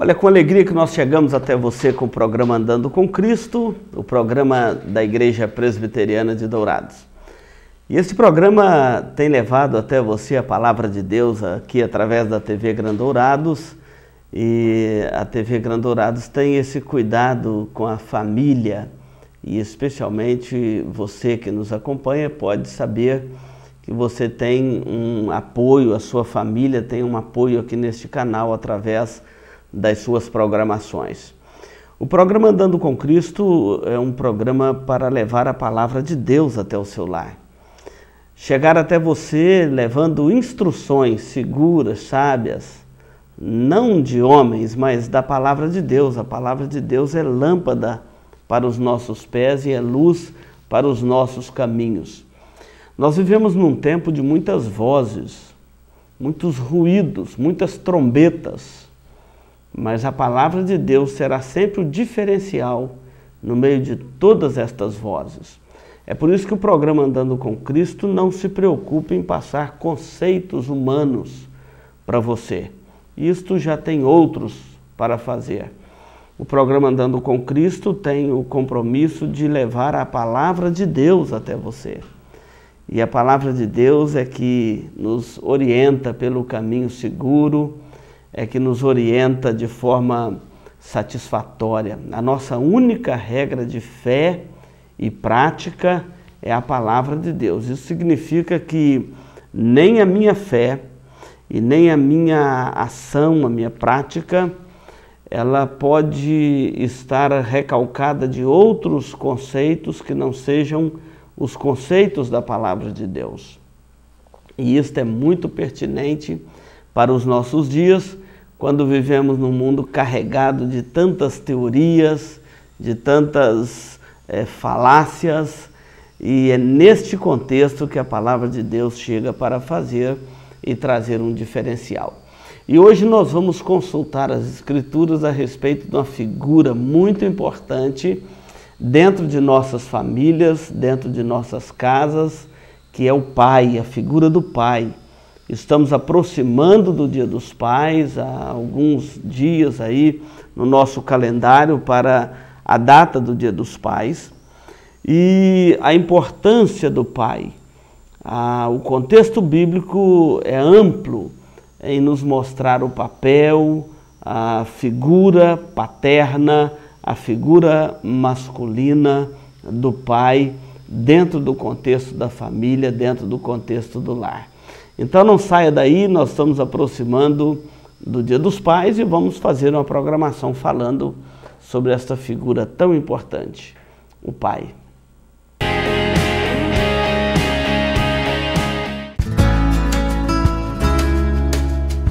Olha, com alegria que nós chegamos até você com o programa Andando com Cristo, o programa da Igreja Presbiteriana de Dourados. E esse programa tem levado até você a Palavra de Deus aqui através da TV Gran Dourados. E a TV Gran Dourados tem esse cuidado com a família e especialmente você que nos acompanha pode saber que você tem um apoio, a sua família tem um apoio aqui neste canal através das suas programações. O programa Andando com Cristo é um programa para levar a palavra de Deus até o seu lar. Chegar até você levando instruções seguras, sábias, não de homens, mas da palavra de Deus. A palavra de Deus é lâmpada para os nossos pés e é luz para os nossos caminhos. Nós vivemos num tempo de muitas vozes, muitos ruídos, muitas trombetas, mas a palavra de Deus será sempre o diferencial no meio de todas estas vozes. É por isso que o programa Andando com Cristo não se preocupa em passar conceitos humanos para você. Isto já tem outros para fazer. O programa Andando com Cristo tem o compromisso de levar a palavra de Deus até você. E a palavra de Deus é que nos orienta pelo caminho seguro, é que nos orienta de forma satisfatória. A nossa única regra de fé e prática é a palavra de Deus. Isso significa que nem a minha fé e nem a minha ação, a minha prática, ela pode estar recalcada de outros conceitos que não sejam os conceitos da palavra de Deus. E isto é muito pertinente para os nossos dias, quando vivemos num mundo carregado de tantas teorias, de tantas falácias, e é neste contexto que a palavra de Deus chega para fazer e trazer um diferencial. E hoje nós vamos consultar as Escrituras a respeito de uma figura muito importante dentro de nossas famílias, dentro de nossas casas, que é o Pai, a figura do Pai. Estamos aproximando do Dia dos Pais, há alguns dias aí no nosso calendário para a data do Dia dos Pais. E a importância do Pai. O contexto bíblico é amplo em nos mostrar o papel, a figura paterna, a figura masculina do pai dentro do contexto da família, dentro do contexto do lar. Então não saia daí, nós estamos aproximando do Dia dos Pais e vamos fazer uma programação falando sobre esta figura tão importante, o pai.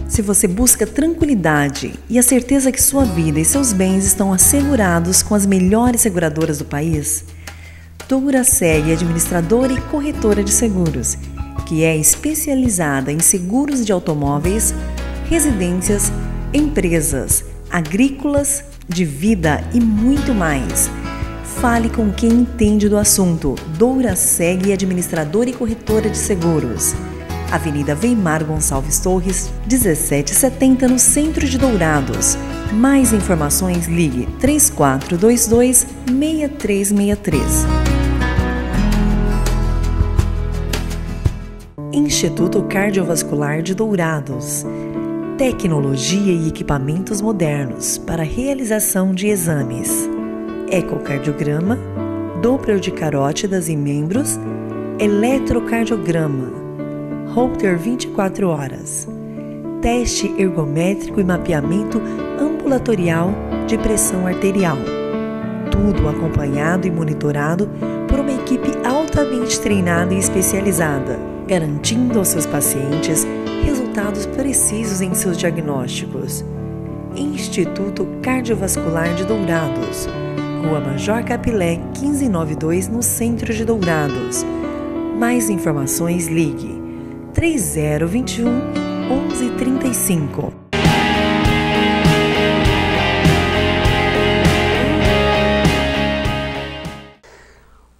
Se você busca tranquilidade e a certeza que sua vida e seus bens estão assegurados com as melhores seguradoras do país, Douraseg é administradora e corretora de seguros, que é especializada em seguros de automóveis, residências, empresas, agrícolas, de vida e muito mais. Fale com quem entende do assunto. Douraseg é administradora e corretora de seguros. Avenida Weimar Gonçalves Torres, 1770, no centro de Dourados. Mais informações, ligue 3422-6363. Instituto Cardiovascular de Dourados. Tecnologia e equipamentos modernos para realização de exames. Ecocardiograma, Doppler de carótidas e membros, eletrocardiograma, Holter 24 horas, teste ergométrico e mapeamento ambulatorial de pressão arterial. Tudo acompanhado e monitorado por uma equipe altamente treinada e especializada, garantindo aos seus pacientes resultados precisos em seus diagnósticos. Instituto Cardiovascular de Dourados, Rua Major Capilé, 1592, no centro de Dourados. Mais informações, ligue 3021 1135.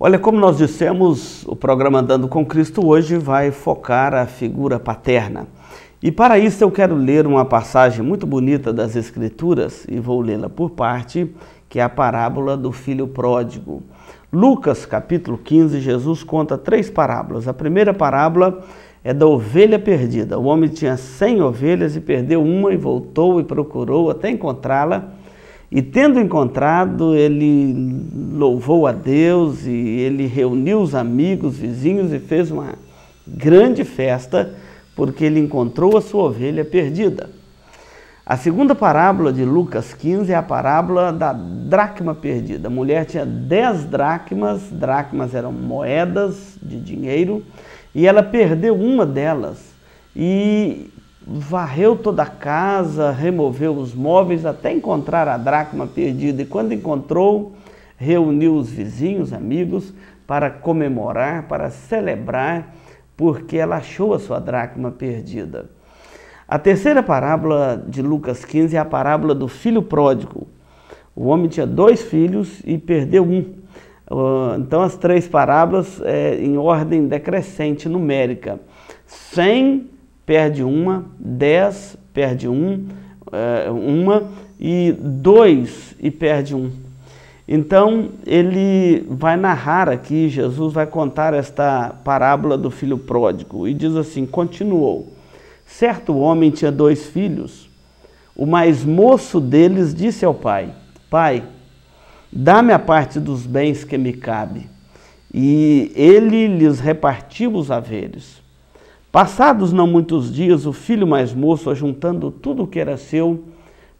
Olha, como nós dissemos, o programa Andando com Cristo hoje vai focar a figura paterna. E para isso eu quero ler uma passagem muito bonita das Escrituras, e vou lê-la por parte, que é a parábola do filho pródigo. Lucas capítulo 15, Jesus conta 3 parábolas. A primeira parábola é da ovelha perdida. O homem tinha 100 ovelhas e perdeu uma e voltou e procurou até encontrá-la. E tendo encontrado, ele louvou a Deus e ele reuniu os amigos, vizinhos e fez uma grande festa porque ele encontrou a sua ovelha perdida. A segunda parábola de Lucas 15 é a parábola da dracma perdida. A mulher tinha 10 dracmas, dracmas eram moedas de dinheiro, e ela perdeu uma delas e varreu toda a casa, removeu os móveis até encontrar a dracma perdida. E quando encontrou, reuniu os vizinhos, amigos, para comemorar, para celebrar, porque ela achou a sua dracma perdida. A terceira parábola de Lucas 15 é a parábola do filho pródigo. O homem tinha 2 filhos e perdeu um. Então as 3 parábolas em ordem decrescente, numérica. 100 perde uma, 10 perde uma, e 2 e perde um. Então ele vai narrar aqui, Jesus vai contar esta parábola do filho pródigo e diz assim, continuou. Certo homem tinha 2 filhos. O mais moço deles disse ao pai, pai, dá-me a parte dos bens que me cabe. E ele lhes repartiu os haveres. Passados não muitos dias, o filho mais moço, ajuntando tudo o que era seu,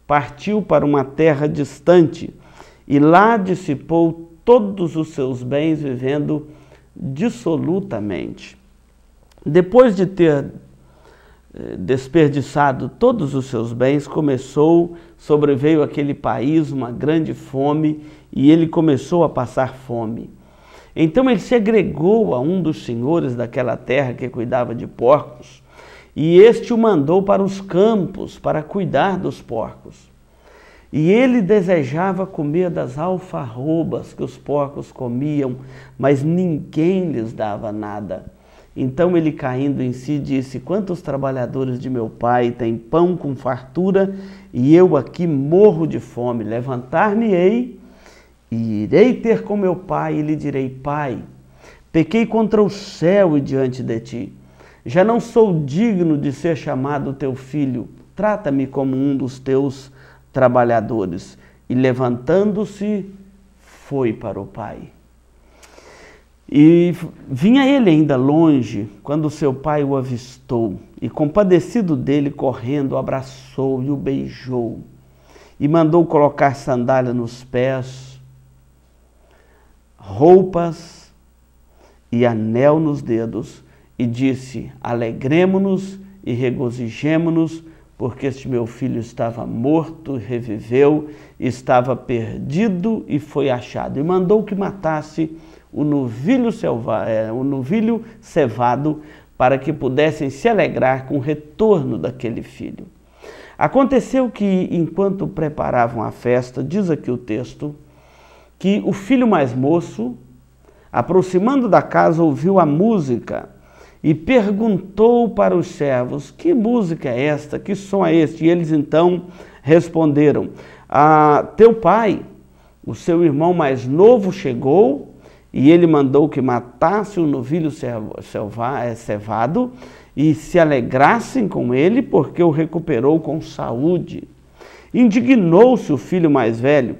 partiu para uma terra distante e lá dissipou todos os seus bens, vivendo dissolutamente. Depois de ter desperdiçado todos os seus bens, sobreveio àquele país uma grande fome e ele começou a passar fome. Então ele se agregou a um dos senhores daquela terra que cuidava de porcos e este o mandou para os campos para cuidar dos porcos. E ele desejava comer das alfarrobas que os porcos comiam, mas ninguém lhes dava nada. Então ele, caindo em si, disse, quantos trabalhadores de meu pai têm pão com fartura e eu aqui morro de fome? Levantar-me-ei e irei ter com meu pai e lhe direi, pai, pequei contra o céu e diante de ti. Já não sou digno de ser chamado teu filho, trata-me como um dos teus trabalhadores. E levantando-se, foi para o pai. E vinha ele ainda longe, quando seu pai o avistou, e compadecido dele, correndo, o abraçou e o beijou, e mandou colocar sandália nos pés, roupas e anel nos dedos, e disse, alegremo-nos e regozijemo-nos, porque este meu filho estava morto, reviveu, estava perdido e foi achado. E mandou que matasse o novilho cevado, para que pudessem se alegrar com o retorno daquele filho. Aconteceu que, enquanto preparavam a festa, diz aqui o texto, que o filho mais moço, aproximando da casa, ouviu a música e perguntou para os servos, que música é esta? Que som é este? E eles então responderam, teu pai, o seu irmão mais novo, chegou e ele mandou que matasse o novilho cevado e se alegrassem com ele, porque o recuperou com saúde. Indignou-se o filho mais velho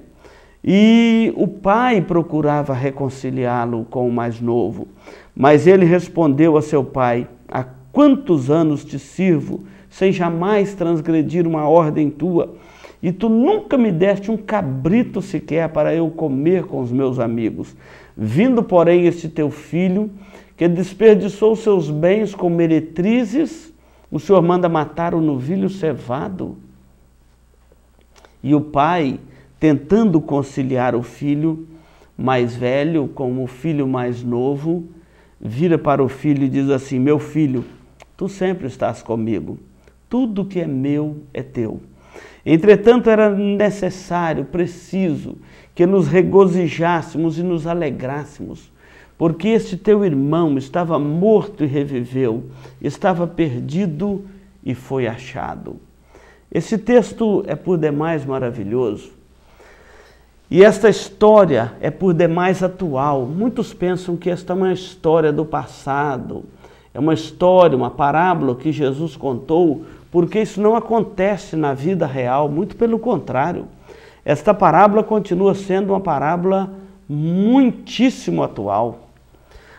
e o pai procurava reconciliá-lo com o mais novo. Mas ele respondeu a seu pai, há quantos anos te sirvo, sem jamais transgredir uma ordem tua, e tu nunca me deste um cabrito sequer para eu comer com os meus amigos. Vindo, porém, este teu filho, que desperdiçou seus bens com meretrizes, o Senhor manda matar o novilho cevado. E o pai, tentando conciliar o filho mais velho com o filho mais novo, vira para o filho e diz assim, meu filho, tu sempre estás comigo, tudo que é meu é teu. Entretanto, era necessário, preciso, que nos regozijássemos e nos alegrássemos, porque este teu irmão estava morto e reviveu, estava perdido e foi achado. Esse texto é por demais maravilhoso. E esta história é por demais atual. Muitos pensam que esta é uma história do passado, é uma história, uma parábola que Jesus contou, porque isso não acontece na vida real, muito pelo contrário. Esta parábola continua sendo uma parábola muitíssimo atual.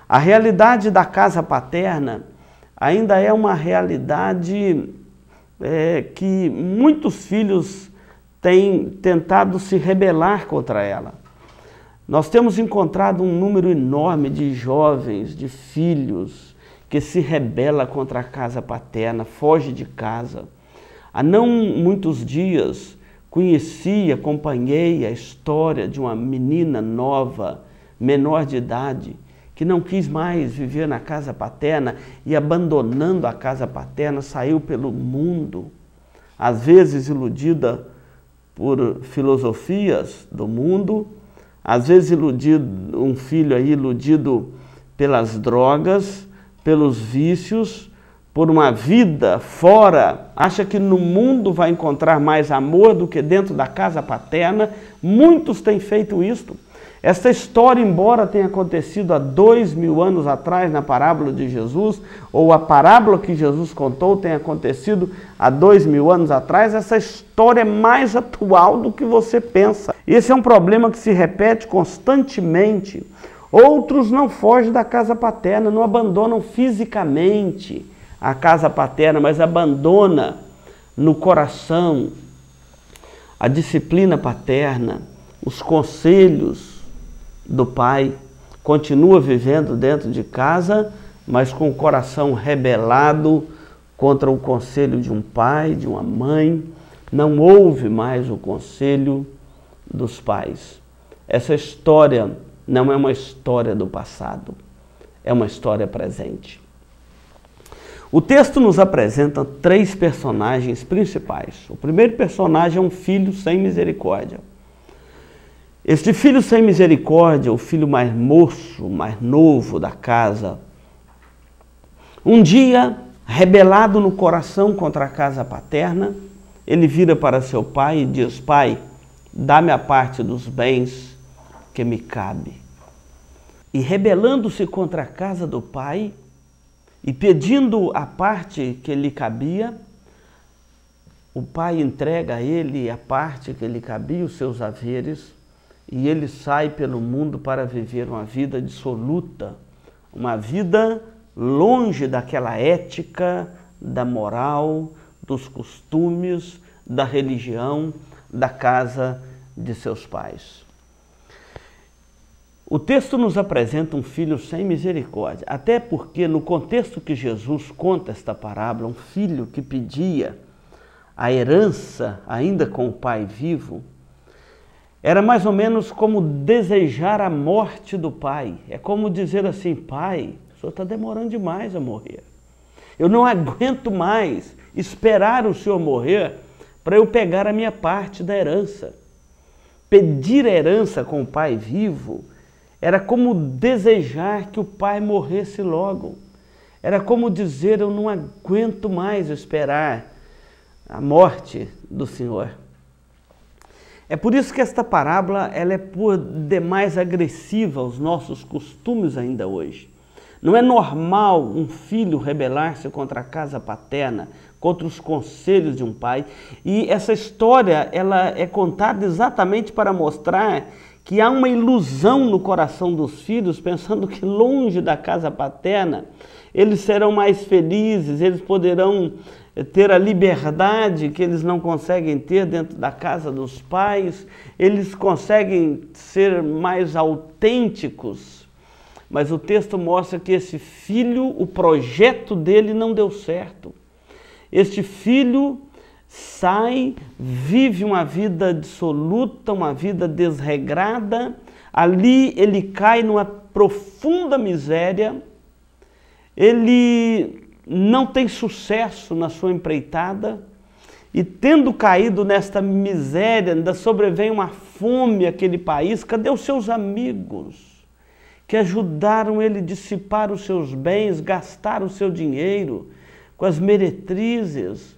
A realidade da casa paterna ainda é uma realidade que muitos filhos têm tentado se rebelar contra ela. Nós temos encontrado um número enorme de jovens, de filhos, que se rebela contra a casa paterna, foge de casa. Há não muitos dias acompanhei a história de uma menina nova, menor de idade, que não quis mais viver na casa paterna e, abandonando a casa paterna, saiu pelo mundo, às vezes iludida por filosofias do mundo, às vezes um filho aí iludido pelas drogas, pelos vícios, por uma vida fora, acha que no mundo vai encontrar mais amor do que dentro da casa paterna. Muitos têm feito isto. Esta história, embora tenha acontecido há 2000 anos atrás na parábola de Jesus, ou a parábola que Jesus contou tenha acontecido há 2000 anos atrás, essa história é mais atual do que você pensa. Esse é um problema que se repete constantemente. Outros não fogem da casa paterna, não abandonam fisicamente a casa paterna, mas abandona no coração a disciplina paterna, os conselhos do pai, continua vivendo dentro de casa, mas com o coração rebelado contra o conselho de um pai, de uma mãe, não ouve mais o conselho dos pais. Essa história não é uma história do passado, é uma história presente. O texto nos apresenta 3 personagens principais. O primeiro personagem é um filho sem misericórdia. Este filho sem misericórdia, o filho mais moço, mais novo da casa, um dia, rebelado no coração contra a casa paterna, ele vira para seu pai e diz: pai, dá-me a parte dos bens que me cabe. E rebelando-se contra a casa do pai, e pedindo a parte que lhe cabia, o pai entrega a ele a parte que lhe cabia, os seus haveres, e ele sai pelo mundo para viver uma vida dissoluta, uma vida longe daquela ética, da moral, dos costumes, da religião, da casa de seus pais. O texto nos apresenta um filho sem misericórdia, até porque no contexto que Jesus conta esta parábola, um filho que pedia a herança ainda com o pai vivo, era mais ou menos como desejar a morte do pai. É como dizer assim: pai, o senhor está demorando demais a morrer. Eu não aguento mais esperar o senhor morrer para eu pegar a minha parte da herança. Pedir a herança com o pai vivo era como desejar que o pai morresse logo. Era como dizer: eu não aguento mais esperar a morte do Senhor. É por isso que esta parábola ela é por demais agressiva aos nossos costumes ainda hoje. Não é normal um filho rebelar-se contra a casa paterna, contra os conselhos de um pai. E essa história ela é contada exatamente para mostrar que há uma ilusão no coração dos filhos, pensando que longe da casa paterna eles serão mais felizes, eles poderão ter a liberdade que eles não conseguem ter dentro da casa dos pais, eles conseguem ser mais autênticos. Mas o texto mostra que esse filho, o projeto dele não deu certo. Este filho sai, vive uma vida dissoluta, uma vida desregrada, ali ele cai numa profunda miséria, ele não tem sucesso na sua empreitada, e tendo caído nesta miséria, ainda sobrevém uma fome àquele país. Cadê os seus amigos que ajudaram ele a dissipar os seus bens, gastar o seu dinheiro com as meretrizes?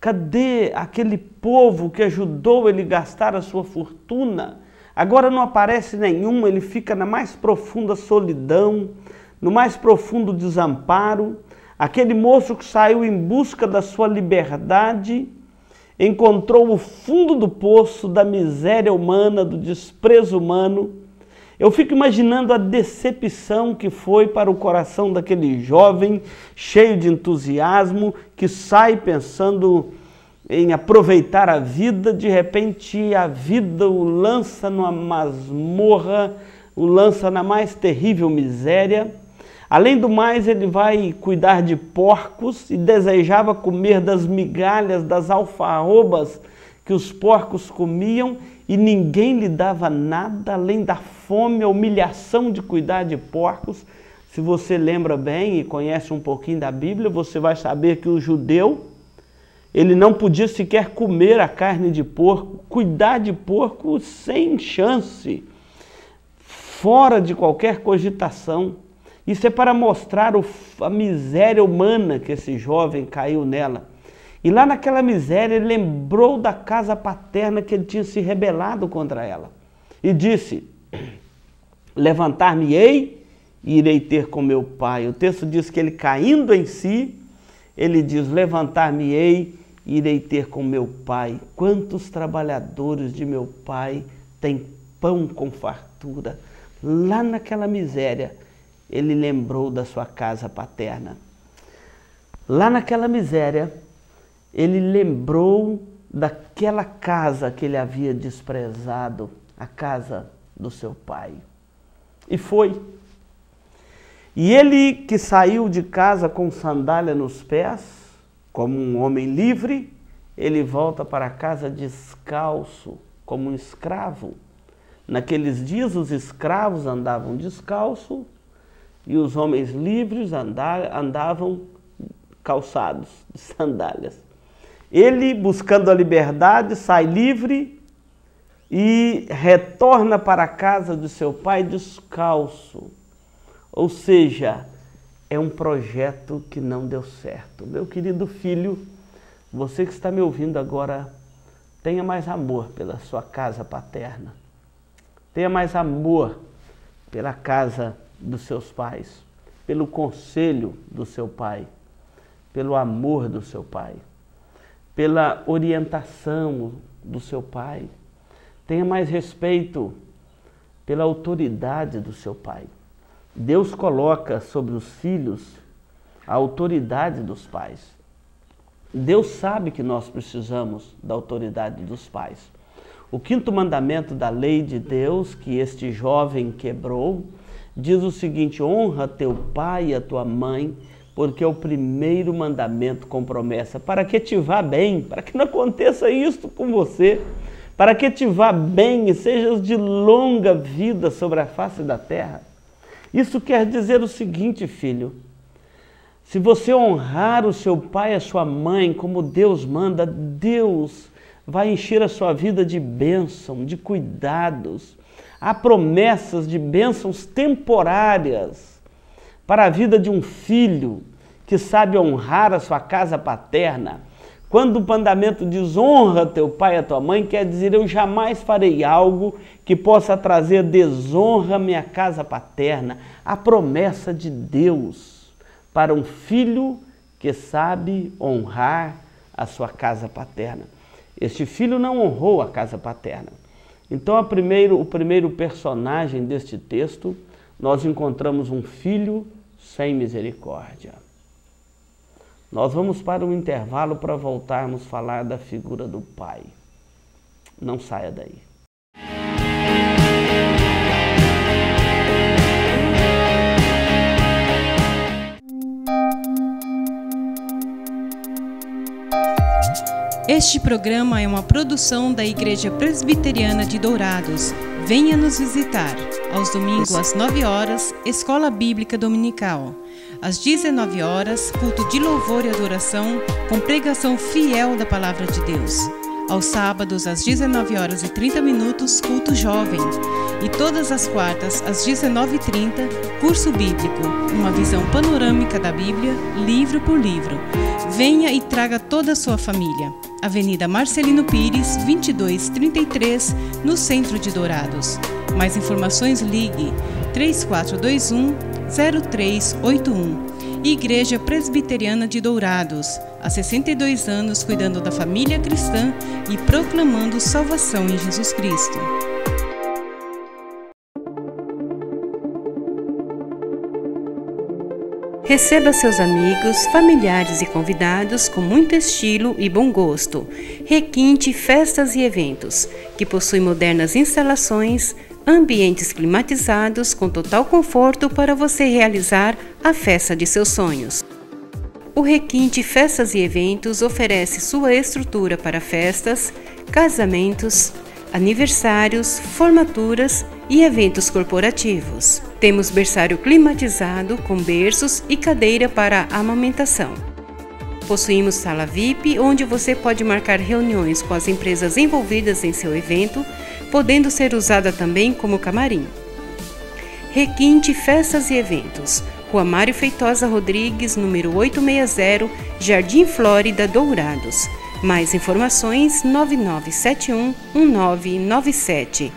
Cadê aquele povo que ajudou ele a gastar a sua fortuna? Agora não aparece nenhum, ele fica na mais profunda solidão, no mais profundo desamparo. Aquele moço que saiu em busca da sua liberdade, encontrou o fundo do poço da miséria humana, do desprezo humano. Eu fico imaginando a decepção que foi para o coração daquele jovem, cheio de entusiasmo, que sai pensando em aproveitar a vida. De repente a vida o lança numa masmorra, o lança na mais terrível miséria. Além do mais, ele vai cuidar de porcos e desejava comer das migalhas, das alfarrobas que os porcos comiam, e ninguém lhe dava nada além da fome, a humilhação de cuidar de porcos. Se você lembra bem e conhece um pouquinho da Bíblia, você vai saber que o judeu, ele não podia sequer comer a carne de porco, cuidar de porco sem chance, fora de qualquer cogitação. Isso é para mostrar a miséria humana que esse jovem caiu nela. E lá naquela miséria ele lembrou da casa paterna, que ele tinha se rebelado contra ela. E disse: levantar-me-ei e irei ter com meu pai. O texto diz que ele, caindo em si, ele diz: levantar-me-ei e irei ter com meu pai. Quantos trabalhadores de meu pai têm pão com fartura? Lá naquela miséria, ele lembrou da sua casa paterna. Lá naquela miséria, ele lembrou daquela casa que ele havia desprezado, a casa do seu pai. E foi. E ele, que saiu de casa com sandália nos pés, como um homem livre, ele volta para casa descalço, como um escravo. Naqueles dias os escravos andavam descalços, e os homens livres andavam calçados, de sandálias. Ele, buscando a liberdade, sai livre e retorna para a casa de seu pai descalço. Ou seja, é um projeto que não deu certo. Meu querido filho, você que está me ouvindo agora, tenha mais amor pela sua casa paterna. Tenha mais amor pela casa dos seus pais, pelo conselho do seu pai, pelo amor do seu pai, pela orientação do seu pai. Tenha mais respeito pela autoridade do seu pai. Deus coloca sobre os filhos a autoridade dos pais. Deus sabe que nós precisamos da autoridade dos pais. O 5º mandamento da lei de Deus, que este jovem quebrou, diz o seguinte: honra teu pai e a tua mãe, porque é o primeiro mandamento com promessa, para que te vá bem, para que não aconteça isso com você, para que te vá bem e sejas de longa vida sobre a face da terra. Isso quer dizer o seguinte, filho: se você honrar o seu pai e a sua mãe como Deus manda, Deus vai encher a sua vida de bênção, de cuidados. Há promessas de bênçãos temporárias para a vida de um filho que sabe honrar a sua casa paterna. Quando o mandamento diz honra teu pai e a tua mãe, quer dizer eu jamais farei algo que possa trazer desonra à minha casa paterna. A promessa de Deus para um filho que sabe honrar a sua casa paterna. Este filho não honrou a casa paterna. Então, o primeiro personagem deste texto, nós encontramos um filho sem misericórdia. Nós vamos para um intervalo para voltarmos a falar da figura do pai. Não saia daí. Este programa é uma produção da Igreja Presbiteriana de Dourados. Venha nos visitar. Aos domingos às 9 horas, Escola Bíblica Dominical. Às 19 horas, culto de louvor e adoração com pregação fiel da Palavra de Deus. Aos sábados, às 19 horas e 30 minutos, culto jovem. E todas as quartas, às 19h30, curso bíblico, uma visão panorâmica da Bíblia, livro por livro. Venha e traga toda a sua família. Avenida Marcelino Pires, 2233, no centro de Dourados. Mais informações, ligue 3421-0381. Igreja Presbiteriana de Dourados, há 62 anos cuidando da família cristã e proclamando salvação em Jesus Cristo. Receba seus amigos, familiares e convidados com muito estilo e bom gosto. Requinte Festas e Eventos, que possui modernas instalações, ambientes climatizados com total conforto para você realizar a festa de seus sonhos. O Requinte Festas e Eventos oferece sua estrutura para festas, casamentos, aniversários, formaturas e eventos corporativos. Temos berçário climatizado com berços e cadeira para amamentação. Possuímos sala VIP, onde você pode marcar reuniões com as empresas envolvidas em seu evento, podendo ser usada também como camarim. Requinte Festas e Eventos, Rua Mário Feitosa Rodrigues, número 860, Jardim Flórida, Dourados. Mais informações 9971-1997.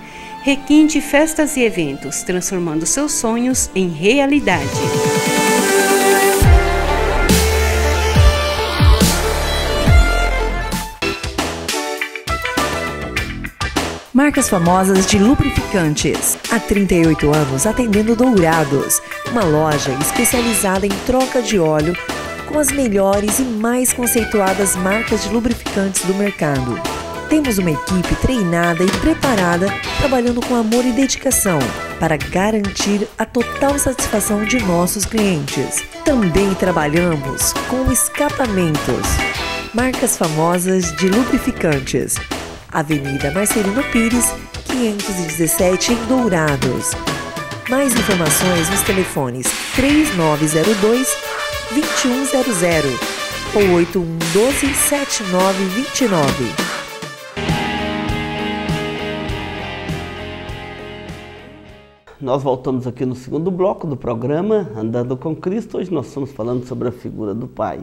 Requinte Festas e Eventos, transformando seus sonhos em realidade. Marcas famosas de lubrificantes. Há 38 anos atendendo Dourados, uma loja especializada em troca de óleo com as melhores e mais conceituadas marcas de lubrificantes do mercado. Temos uma equipe treinada e preparada, trabalhando com amor e dedicação para garantir a total satisfação de nossos clientes. Também trabalhamos com escapamentos. Marcas famosas de lubrificantes. Avenida Marcelino Pires, 517 em Dourados. Mais informações nos telefones 3902-2100 ou 8112-7929. Nós voltamos aqui no segundo bloco do programa Andando com Cristo. Hoje nós estamos falando sobre a figura do Pai.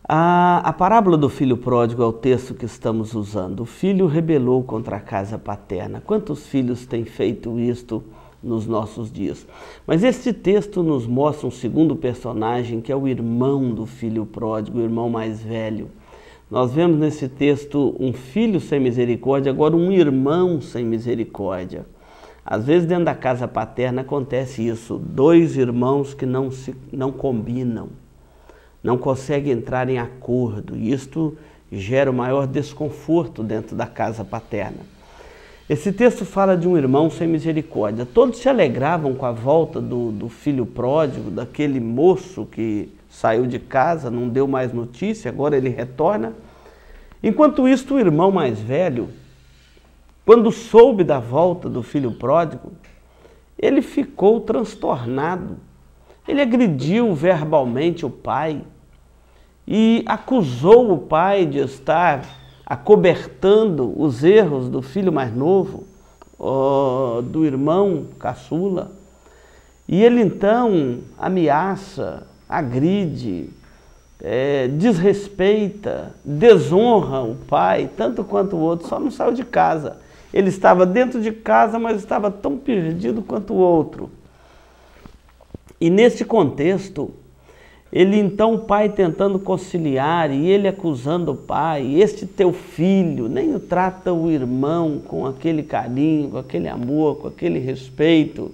A parábola do filho pródigo é o texto que estamos usando. O filho rebelou contra a casa paterna. Quantos filhos têm feito isto nos nossos dias? Mas este texto nos mostra um segundo personagem, que é o irmão do filho pródigo, o irmão mais velho. Nós vemos nesse texto um filho sem misericórdia, agora um irmão sem misericórdia. Às vezes dentro da casa paterna acontece isso, dois irmãos que não combinam, não conseguem entrar em acordo, e isto gera o maior desconforto dentro da casa paterna. Esse texto fala de um irmão sem misericórdia. Todos se alegravam com a volta do filho pródigo, daquele moço que saiu de casa, não deu mais notícia, agora ele retorna. Enquanto isso, o irmão mais velho, quando soube da volta do filho pródigo, ele ficou transtornado. Ele agrediu verbalmente o pai e acusou o pai de estar acobertando os erros do filho mais novo, do irmão caçula. E ele então ameaça, agride, desrespeita, desonra o pai, tanto quanto o outro, só não saiu de casa. Ele estava dentro de casa, mas estava tão perdido quanto o outro. E nesse contexto, o pai tentando conciliar e ele acusando o pai, este teu filho, nem o trata o irmão com aquele carinho, com aquele amor, com aquele respeito.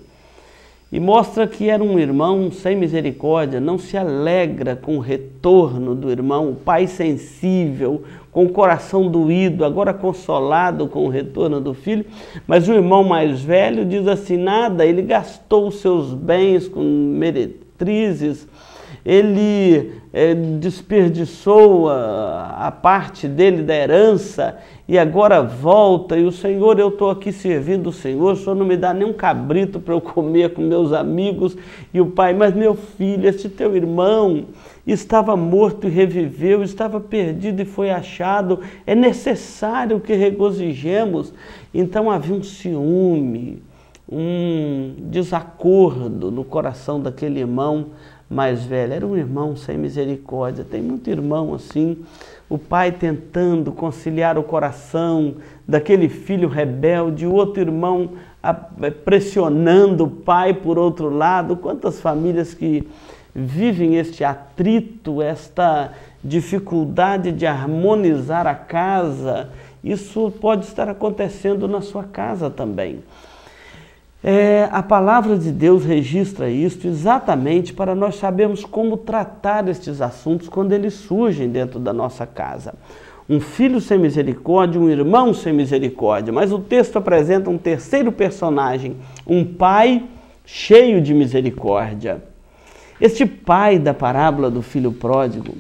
E mostra que era um irmão sem misericórdia, não se alegra com o retorno do irmão, o pai sensível, com o coração doído, agora consolado com o retorno do filho. Mas o irmão mais velho diz assim, nada, ele gastou os seus bens com meretrizes, ele desperdiçou a parte dele da herança e agora volta, e o Senhor, eu estou aqui servindo o Senhor não me dá nem um cabrito para eu comer com meus amigos. E o pai, mas meu filho, esse teu irmão estava morto e reviveu, estava perdido e foi achado, é necessário que regozijemos. Então havia um ciúme, um desacordo no coração daquele irmão mais velho. Era um irmão sem misericórdia. Tem muito irmão assim, o pai tentando conciliar o coração daquele filho rebelde, o outro irmão pressionando o pai por outro lado. Quantas famílias que vivem este atrito, esta dificuldade de harmonizar a casa. Isso pode estar acontecendo na sua casa também. A palavra de Deus registra isto exatamente para nós sabermos como tratar estes assuntos quando eles surgem dentro da nossa casa. Um filho sem misericórdia, um irmão sem misericórdia, mas o texto apresenta um terceiro personagem, um pai cheio de misericórdia. Este pai da parábola do filho pródigo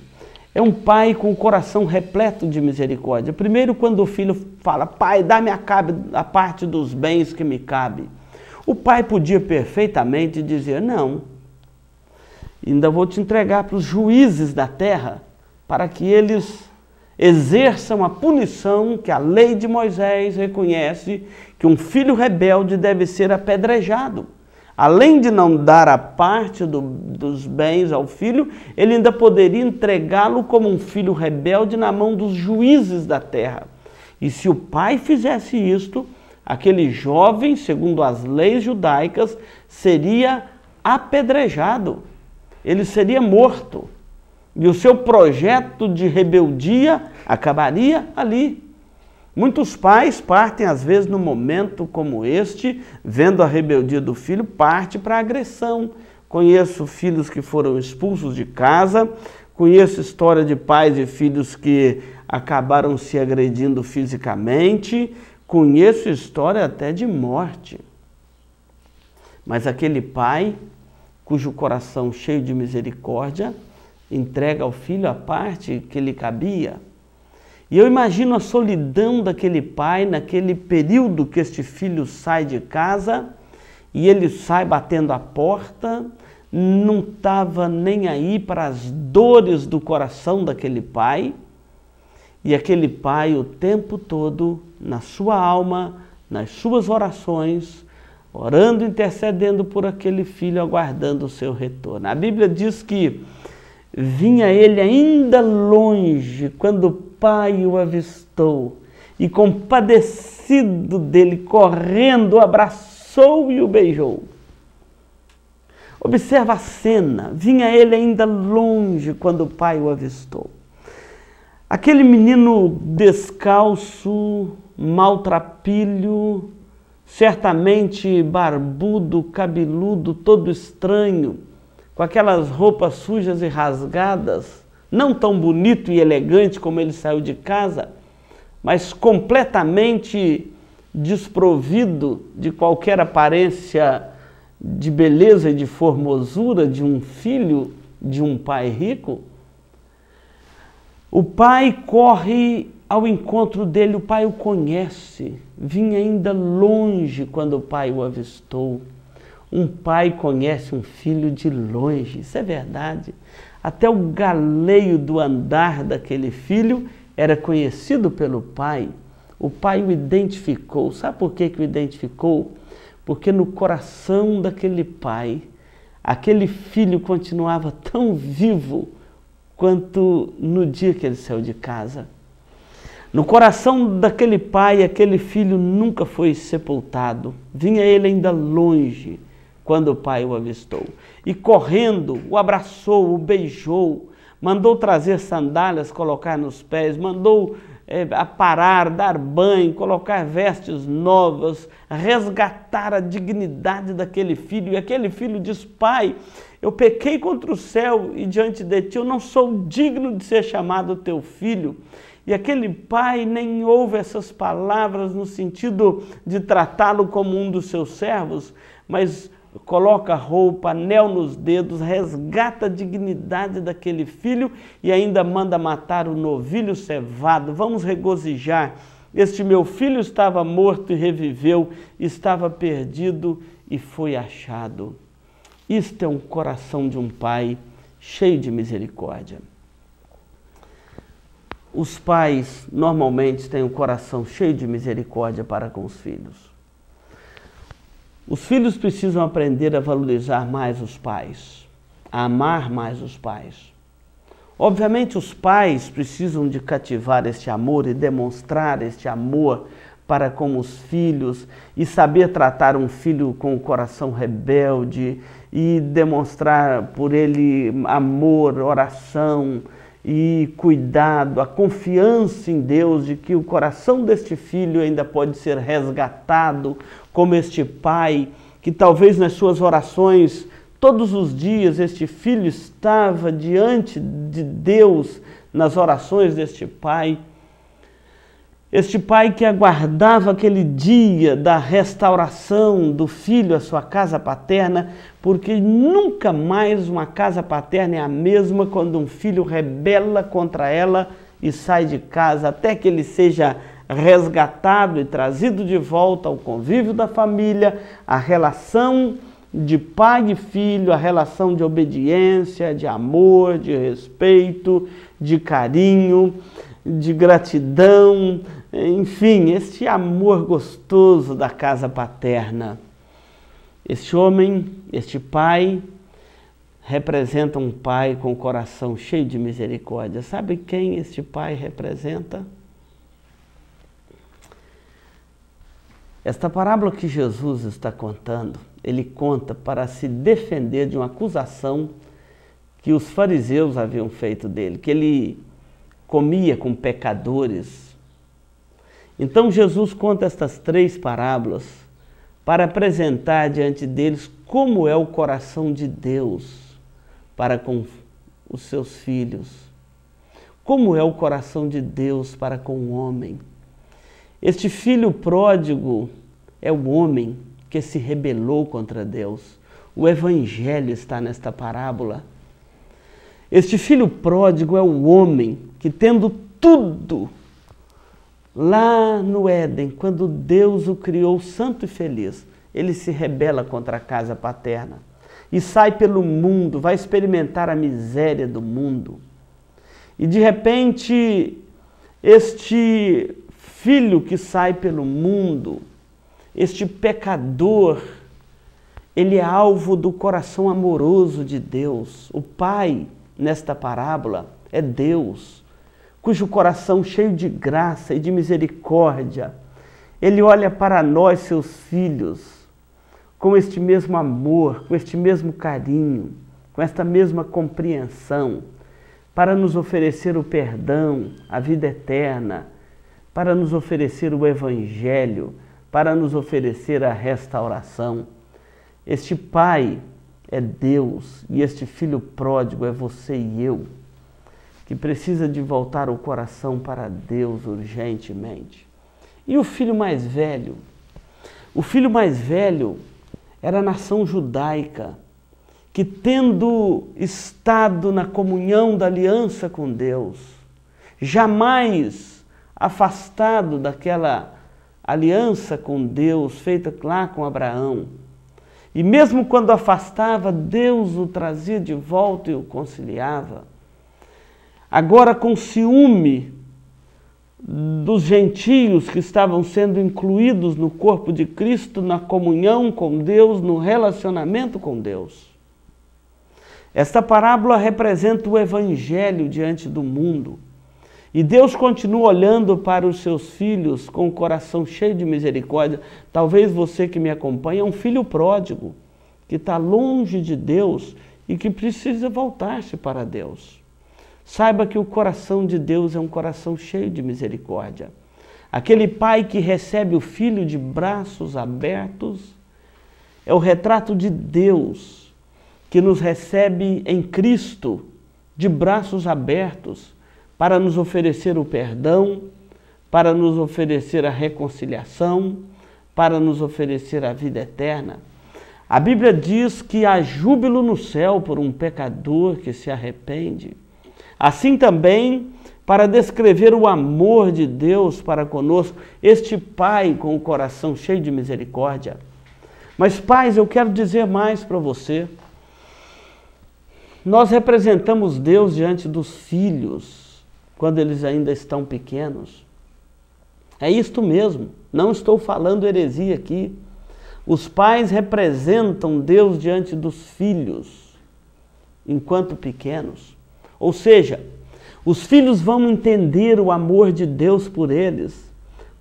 é um pai com o coração repleto de misericórdia. Primeiro, quando o filho fala, pai, dá-me a parte dos bens que me cabe. O pai podia perfeitamente dizer, não, ainda vou te entregar para os juízes da terra, para que eles exerçam a punição que a lei de Moisés reconhece, que um filho rebelde deve ser apedrejado. Além de não dar a parte dos bens ao filho, ele ainda poderia entregá-lo como um filho rebelde na mão dos juízes da terra. E se o pai fizesse isto, aquele jovem, segundo as leis judaicas, seria apedrejado. Ele seria morto. E o seu projeto de rebeldia acabaria ali. Muitos pais partem, às vezes, num momento como este, vendo a rebeldia do filho, parte para a agressão. Conheço filhos que foram expulsos de casa, conheço história de pais e filhos que acabaram se agredindo fisicamente, conheço história até de morte. Mas aquele pai, cujo coração cheio de misericórdia, entrega ao filho a parte que lhe cabia. E eu imagino a solidão daquele pai naquele período que este filho sai de casa e ele sai batendo a porta, não estava nem aí para as dores do coração daquele pai. E aquele pai o tempo todo, na sua alma, nas suas orações, orando, intercedendo por aquele filho, aguardando o seu retorno. A Bíblia diz que vinha ele ainda longe, quando o pai o avistou, e compadecido dele, correndo, o abraçou e o beijou. Observa a cena, vinha ele ainda longe, quando o pai o avistou. Aquele menino descalço, maltrapilho, certamente barbudo, cabeludo, todo estranho, com aquelas roupas sujas e rasgadas, não tão bonito e elegante como ele saiu de casa, mas completamente desprovido de qualquer aparência de beleza e de formosura de um filho de um pai rico. O pai corre ao encontro dele, o pai o conhece, vinha ainda longe quando o pai o avistou. Um pai conhece um filho de longe, isso é verdade. Até o galeio do andar daquele filho era conhecido pelo pai. O pai o identificou. Sabe por que o identificou? Porque no coração daquele pai, aquele filho continuava tão vivo quanto no dia que ele saiu de casa. No coração daquele pai, aquele filho nunca foi sepultado. Vinha ele ainda longe quando o pai o avistou. E correndo, o abraçou, o beijou, mandou trazer sandálias, colocar nos pés, mandou aparar, dar banho, colocar vestes novas, resgatar a dignidade daquele filho. E aquele filho diz, pai, eu pequei contra o céu e diante de ti eu não sou digno de ser chamado teu filho. E aquele pai nem ouve essas palavras no sentido de tratá-lo como um dos seus servos, mas coloca roupa, anel nos dedos, resgata a dignidade daquele filho e ainda manda matar o novilho cevado. Vamos regozijar. Este meu filho estava morto e reviveu, estava perdido e foi achado. Isto é um coração de um pai cheio de misericórdia. Os pais normalmente têm um coração cheio de misericórdia para com os filhos. Os filhos precisam aprender a valorizar mais os pais, a amar mais os pais. Obviamente, os pais precisam de cativar este amor e demonstrar este amor para com os filhos e saber tratar um filho com o coração rebelde e demonstrar por ele amor, oração e cuidado, a confiança em Deus de que o coração deste filho ainda pode ser resgatado, como este pai, que talvez nas suas orações, todos os dias, este filho estava diante de Deus nas orações deste pai. Este pai que aguardava aquele dia da restauração do filho à sua casa paterna, porque nunca mais uma casa paterna é a mesma quando um filho rebela contra ela e sai de casa, até que ele seja resgatado e trazido de volta ao convívio da família, a relação de pai e filho, a relação de obediência, de amor, de respeito, de carinho, de gratidão, enfim, este amor gostoso da casa paterna. Este homem, este pai, representa um pai com o coração cheio de misericórdia. Sabe quem este pai representa? Esta parábola que Jesus está contando, ele conta para se defender de uma acusação que os fariseus haviam feito dele, que ele comia com pecadores. Então Jesus conta estas 3 parábolas para apresentar diante deles como é o coração de Deus para com os seus filhos. Como é o coração de Deus para com o homem. Este filho pródigo é o homem que se rebelou contra Deus. O evangelho está nesta parábola. Este filho pródigo é o homem que, tendo tudo lá no Éden, quando Deus o criou santo e feliz, ele se rebela contra a casa paterna e sai pelo mundo, vai experimentar a miséria do mundo. E de repente, este filho que sai pelo mundo, este pecador, ele é alvo do coração amoroso de Deus. O pai, nesta parábola, é Deus, cujo coração cheio de graça e de misericórdia, ele olha para nós, seus filhos, com este mesmo amor, com este mesmo carinho, com esta mesma compreensão, para nos oferecer o perdão, a vida eterna, para nos oferecer o evangelho, para nos oferecer a restauração. Este pai é Deus e este filho pródigo é você e eu, que precisa de voltar o coração para Deus urgentemente. E o filho mais velho? O filho mais velho era a nação judaica, que tendo estado na comunhão da aliança com Deus, jamais afastado daquela aliança com Deus feita lá com Abraão, e mesmo quando afastava, Deus o trazia de volta e o conciliava. Agora, com ciúme dos gentios que estavam sendo incluídos no corpo de Cristo, na comunhão com Deus, no relacionamento com Deus. Esta parábola representa o evangelho diante do mundo. E Deus continua olhando para os seus filhos com o coração cheio de misericórdia. Talvez você que me acompanha é um filho pródigo, que está longe de Deus e que precisa voltar-se para Deus. Saiba que o coração de Deus é um coração cheio de misericórdia. Aquele pai que recebe o filho de braços abertos é o retrato de Deus, que nos recebe em Cristo de braços abertos, para nos oferecer o perdão, para nos oferecer a reconciliação, para nos oferecer a vida eterna. A Bíblia diz que há júbilo no céu por um pecador que se arrepende. Assim também, para descrever o amor de Deus para conosco, este Pai com o coração cheio de misericórdia. Mas, pais, eu quero dizer mais para você. Nós representamos Deus diante dos filhos, quando eles ainda estão pequenos. É isto mesmo, não estou falando heresia aqui. Os pais representam Deus diante dos filhos, enquanto pequenos. Ou seja, os filhos vão entender o amor de Deus por eles,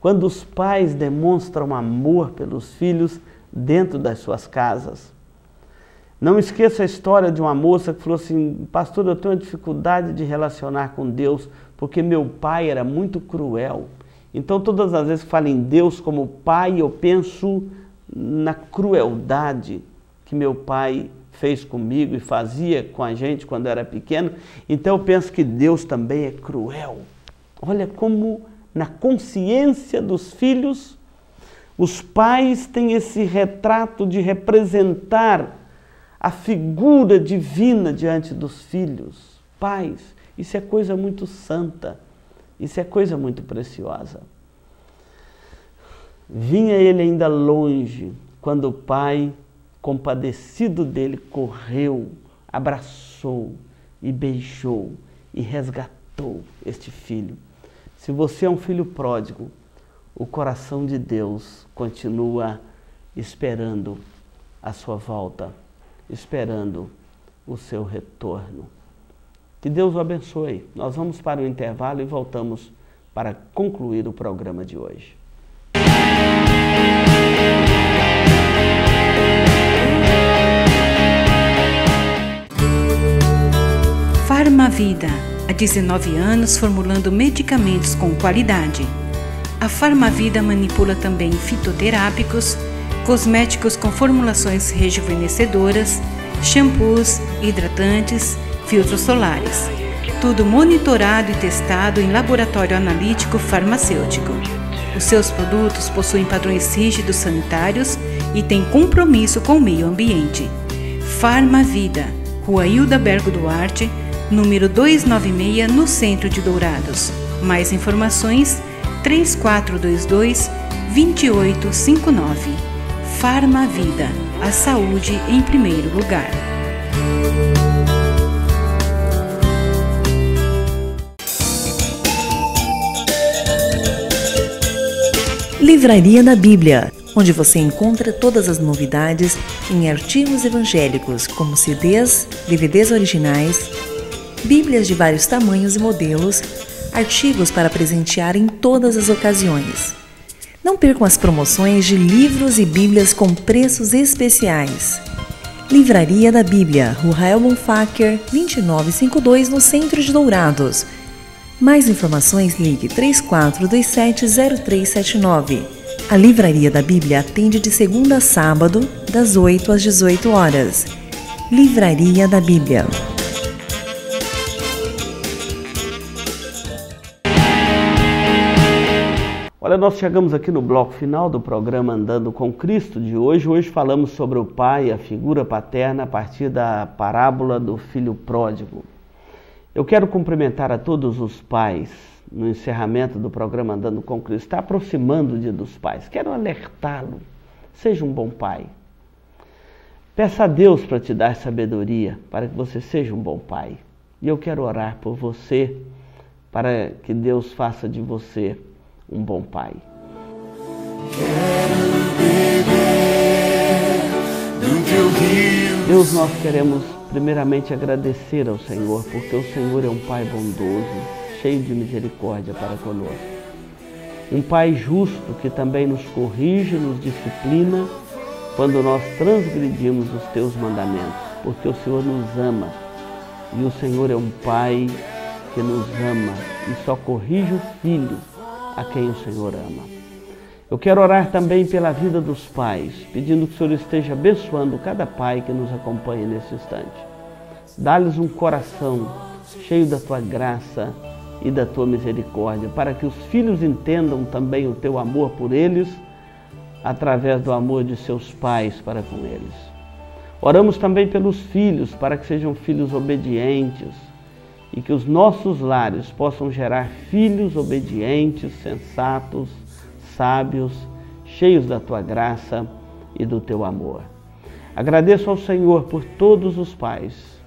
quando os pais demonstram amor pelos filhos dentro das suas casas. Não esqueça a história de uma moça que falou assim: pastor, eu tenho uma dificuldade de relacionar com Deus, porque meu pai era muito cruel. Então, todas as vezes que falo em Deus como pai, eu penso na crueldade que meu pai fez comigo e fazia com a gente quando era pequeno. Então, eu penso que Deus também é cruel. Olha como na consciência dos filhos, os pais têm esse retrato de representar a figura divina diante dos filhos. Pais, isso é coisa muito santa. Isso é coisa muito preciosa. Vinha ele ainda longe, quando o pai, compadecido dele, correu, abraçou e beijou e resgatou este filho. Se você é um filho pródigo, o coração de Deus continua esperando a sua volta, esperando o seu retorno. Que Deus o abençoe. Nós vamos para o intervalo e voltamos para concluir o programa de hoje. Farmavida, há 19 anos formulando medicamentos com qualidade. A Farmavida manipula também fitoterápicos, cosméticos com formulações rejuvenescedoras, shampoos, hidratantes, filtros solares. Tudo monitorado e testado em laboratório analítico farmacêutico. Os seus produtos possuem padrões rígidos sanitários e têm compromisso com o meio ambiente. Farmavida, Rua Hilda Bergo Duarte, número 296, no centro de Dourados. Mais informações, 3422-2859. Farmavida, a saúde em primeiro lugar. Livraria da Bíblia, onde você encontra todas as novidades em artigos evangélicos, como CDs, DVDs originais, Bíblias de vários tamanhos e modelos, artigos para presentear em todas as ocasiões. Não percam as promoções de livros e Bíblias com preços especiais. Livraria da Bíblia, Rua Rael Bonfacker, 2952, no centro de Dourados. Mais informações, ligue 3427-0379. A Livraria da Bíblia atende de segunda a sábado, das 8 às 18 horas. Livraria da Bíblia. Olha, nós chegamos aqui no bloco final do programa Andando com Cristo de hoje. Hoje falamos sobre o pai, a figura paterna, a partir da parábola do filho pródigo. Eu quero cumprimentar a todos os pais no encerramento do programa Andando com Cristo. Está aproximando o Dia dos Pais. Quero alertá-lo. Seja um bom pai. Peça a Deus para te dar sabedoria, para que você seja um bom pai. E eu quero orar por você, para que Deus faça de você um bom pai. Quero beber do teu rio. Deus, nós queremos primeiramente agradecer ao Senhor, porque o Senhor é um Pai bondoso, cheio de misericórdia para conosco. Um Pai justo que também nos corrige, nos disciplina quando nós transgredimos os teus mandamentos, porque o Senhor nos ama e o Senhor é um Pai que nos ama e só corrige o filho a quem o Senhor ama. Eu quero orar também pela vida dos pais, pedindo que o Senhor esteja abençoando cada pai que nos acompanha nesse instante. Dá-lhes um coração cheio da tua graça e da tua misericórdia, para que os filhos entendam também o teu amor por eles, através do amor de seus pais para com eles. Oramos também pelos filhos, para que sejam filhos obedientes e que os nossos lares possam gerar filhos obedientes, sensatos, sábios, cheios da Tua graça e do Teu amor. Agradeço ao Senhor por todos os pais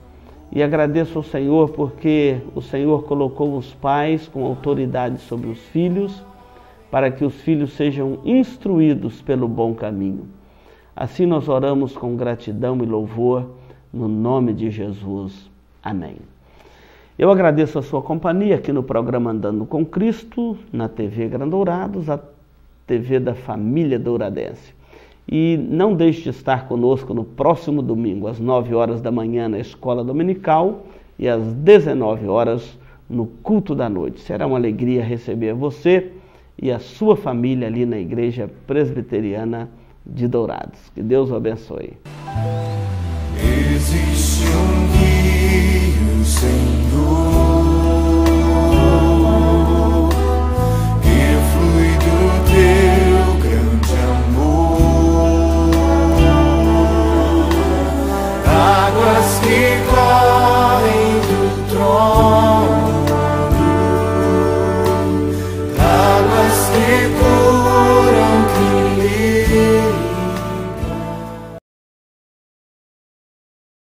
e agradeço ao Senhor porque o Senhor colocou os pais com autoridade sobre os filhos para que os filhos sejam instruídos pelo bom caminho. Assim nós oramos com gratidão e louvor no nome de Jesus. Amém. Eu agradeço a sua companhia aqui no programa Andando com Cristo, na TV Grandourados, a TV da família douradense. E não deixe de estar conosco no próximo domingo, às 9 horas da manhã na Escola Dominical e às 19 horas no culto da noite. Será uma alegria receber você e a sua família ali na Igreja Presbiteriana de Dourados. Que Deus o abençoe. Existe